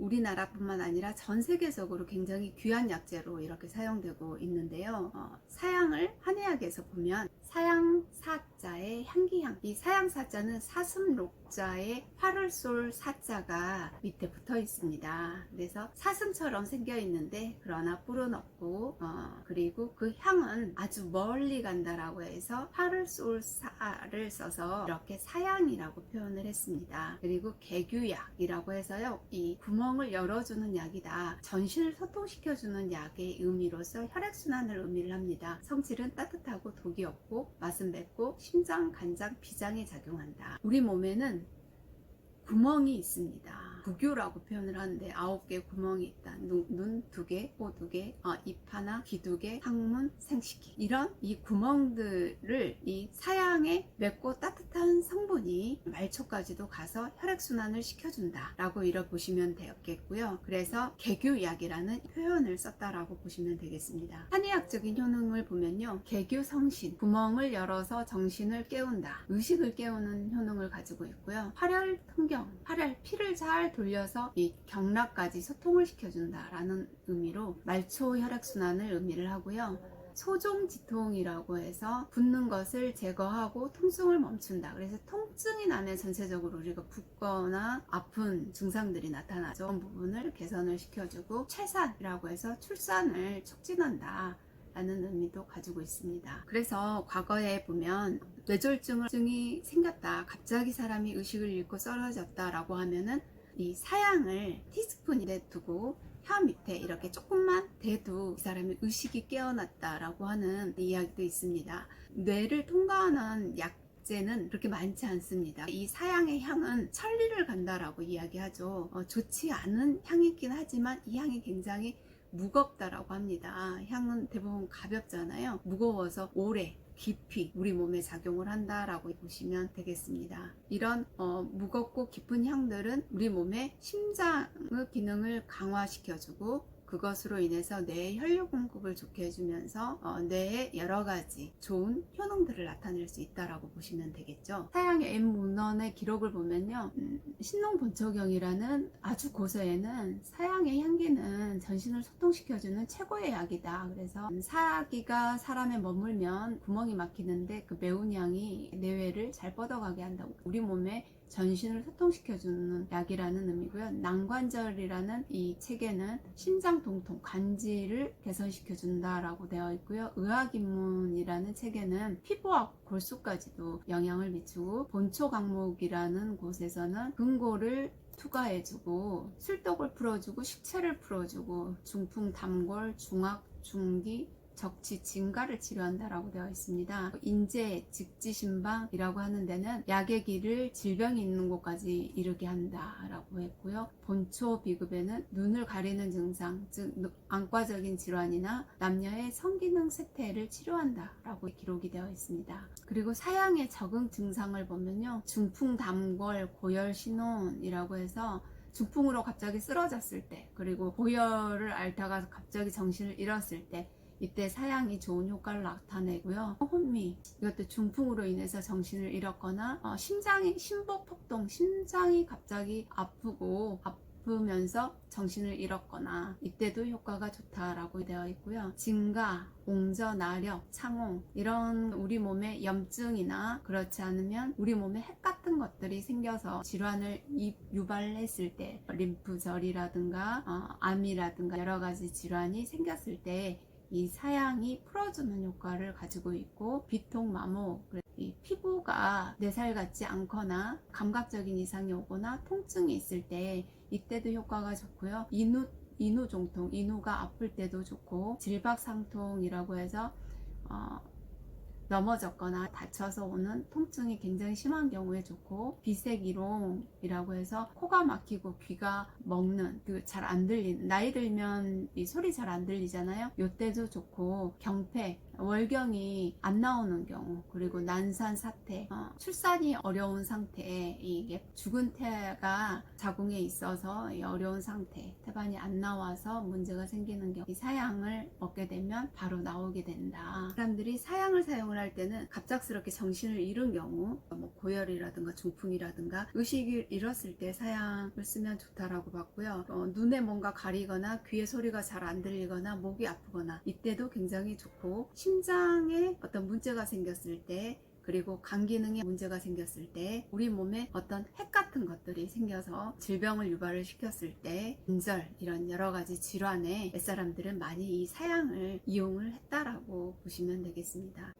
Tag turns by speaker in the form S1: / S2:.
S1: 우리나라뿐만 아니라 전 세계적으로 굉장히 귀한 약재로 이렇게 사용되고 있는데요. 사양을 한의학에서 보면 사양사자의 향기향, 이 사양사자는 사슴록자의 활을 쏠 사자가 밑에 붙어 있습니다. 그래서 사슴처럼 생겨 있는데 그러나 뿔은 없고 그리고 그 향은 아주 멀리 간다라고 해서 활을 쏠 사를 써서 이렇게 사양이라고 표현을 했습니다. 그리고 개규약이라고 해서요, 이 구멍을 열어주는 약이다, 전신을 소통시켜주는 약의 의미로서 혈액순환을 의미를 합니다. 성질은 따뜻하고 독이 없고 맛은 맵고 심장, 간장, 비장에 작용한다. 우리 몸에는 구멍이 있습니다. 구교라고 표현을 하는데 9개 구멍이 있다. 눈 2개, 코 2개, 입 하나, 귀 2개, 항문, 생식기. 이런 이 구멍들을 이 사양의 맵고 따뜻한 성분이 말초까지도 가서 혈액순환을 시켜준다 라고 이렇게 보시면 되겠고요. 그래서 개규약이라는 표현을 썼다라고 보시면 되겠습니다. 한의학적인 효능을 보면요, 개규성신, 구멍을 열어서 정신을 깨운다, 의식을 깨우는 효능을 가지고 있고요. 활혈통경, 활혈, 피를 잘 돌려서 이 경락까지 소통을 시켜준다 라는 의미로 말초 혈액순환을 의미를 하고요. 소종지통이라고 해서 붓는 것을 제거하고 통증을 멈춘다. 그래서 통증이 나면 전체적으로 우리가 붓거나 아픈 증상들이 나타나죠. 그런 부분을 개선을 시켜주고, 최산이라고 해서 출산을 촉진한다 라는 의미도 가지고 있습니다. 그래서 과거에 보면 뇌졸중이 생겼다, 갑자기 사람이 의식을 잃고 쓰러졌다 라고 하면은 이 사양을 티스푼에 두고 혀 밑에 이렇게 조금만 대도 이 사람의 의식이 깨어났다 라고 하는 이야기도 있습니다. 뇌를 통과하는 약재는 그렇게 많지 않습니다. 이 사양의 향은 천리를 간다라고 이야기하죠. 좋지 않은 향이긴 하지만 이 향이 굉장히 무겁다라고 합니다. 향은 대부분 가볍잖아요. 무거워서 오래 깊이 우리 몸에 작용을 한다라고 보시면 되겠습니다. 이런 무겁고 깊은 향들은 우리 몸의 심장의 기능을 강화시켜주고, 그것으로 인해서 뇌의 혈류 공급을 좋게 해주면서 뇌에 여러 가지 좋은 효능들을 나타낼 수 있다라고 보시면 되겠죠. 사양의 엠문헌의 기록을 보면요, 신농본초경이라는 아주 고서에는 사양의 향기는 전신을 소통시켜주는 최고의 약이다. 그래서 사기가 사람에 머물면 구멍이 막히는데 그 매운 향이 내외를 잘 뻗어가게 한다고, 우리 몸에 전신을 소통시켜주는 약이라는 의미고요. 낭관절이라는 이 책에는 심장 통통, 관지를 개선시켜준다라고 되어 있고요. 의학입문이라는 책에는 피부와 골수까지도 영향을 미치고, 본초강목이라는 곳에서는 근골을 투과해주고, 술독을 풀어주고, 식체를 풀어주고, 중풍, 담골, 중악, 중기, 적치, 진가를 치료한다라고 되어 있습니다. 인제, 직지신방이라고 하는 데는 약의 길을 질병이 있는 곳까지 이르게 한다라고 했고요. 본초 비급에는 눈을 가리는 증상, 즉 안과적인 질환이나 남녀의 성기능 쇠퇴를 치료한다라고 기록이 되어 있습니다. 그리고 사양의 적응 증상을 보면요, 중풍, 담골, 고열, 신혼이라고 해서 중풍으로 갑자기 쓰러졌을 때, 그리고 고열을 앓다가 갑자기 정신을 잃었을 때, 이때 사양이 좋은 효과를 나타내고요. 혼미, 이것도 중풍으로 인해서 정신을 잃었거나 심복폭동, 심장이 갑자기 아프면서 정신을 잃었거나, 이때도 효과가 좋다라고 되어 있고요. 진가, 옹저, 나력, 창홍, 이런 우리 몸에 염증이나 그렇지 않으면 우리 몸에 핵 같은 것들이 생겨서 질환을 유발했을 때, 림프절이라든가 암이라든가 여러 가지 질환이 생겼을 때 이 사양이 풀어주는 효과를 가지고 있고, 비통, 마모, 이 피부가 내 살 같지 않거나 감각적인 이상이 오거나 통증이 있을 때 이때도 효과가 좋고요. 인후종통, 인후가 아플 때도 좋고, 질박상통이라고 해서 넘어졌거나 다쳐서 오는 통증이 굉장히 심한 경우에 좋고, 비색이롱이라고 해서 코가 막히고 귀가 먹는, 잘 안 들리는, 나이 들면 이 소리 잘 안 들리잖아요. 이때도 좋고, 경패, 월경이 안 나오는 경우, 그리고 난산 사태, 출산이 어려운 상태에 이게 죽은 태가 자궁에 있어서 이 어려운 상태, 태반이 안 나와서 문제가 생기는 경우, 이 사양을 먹게 되면 바로 나오게 된다. 사람들이 사양을 사용을 할 때는 갑작스럽게 정신을 잃은 경우, 뭐 고열이라든가 중풍이라든가 의식을 잃었을 때 사양을 쓰면 좋다라고 봤고요. 눈에 뭔가 가리거나 귀에 소리가 잘 안 들리거나 목이 아프거나 이때도 굉장히 좋고, 심장에 어떤 문제가 생겼을 때, 그리고 간 기능에 문제가 생겼을 때, 우리 몸에 어떤 핵 같은 것들이 생겨서 질병을 유발을 시켰을 때, 인절 이런 여러 가지 질환에 옛사람들은 많이 이 사양을 이용을 했다라고 보시면 되겠습니다.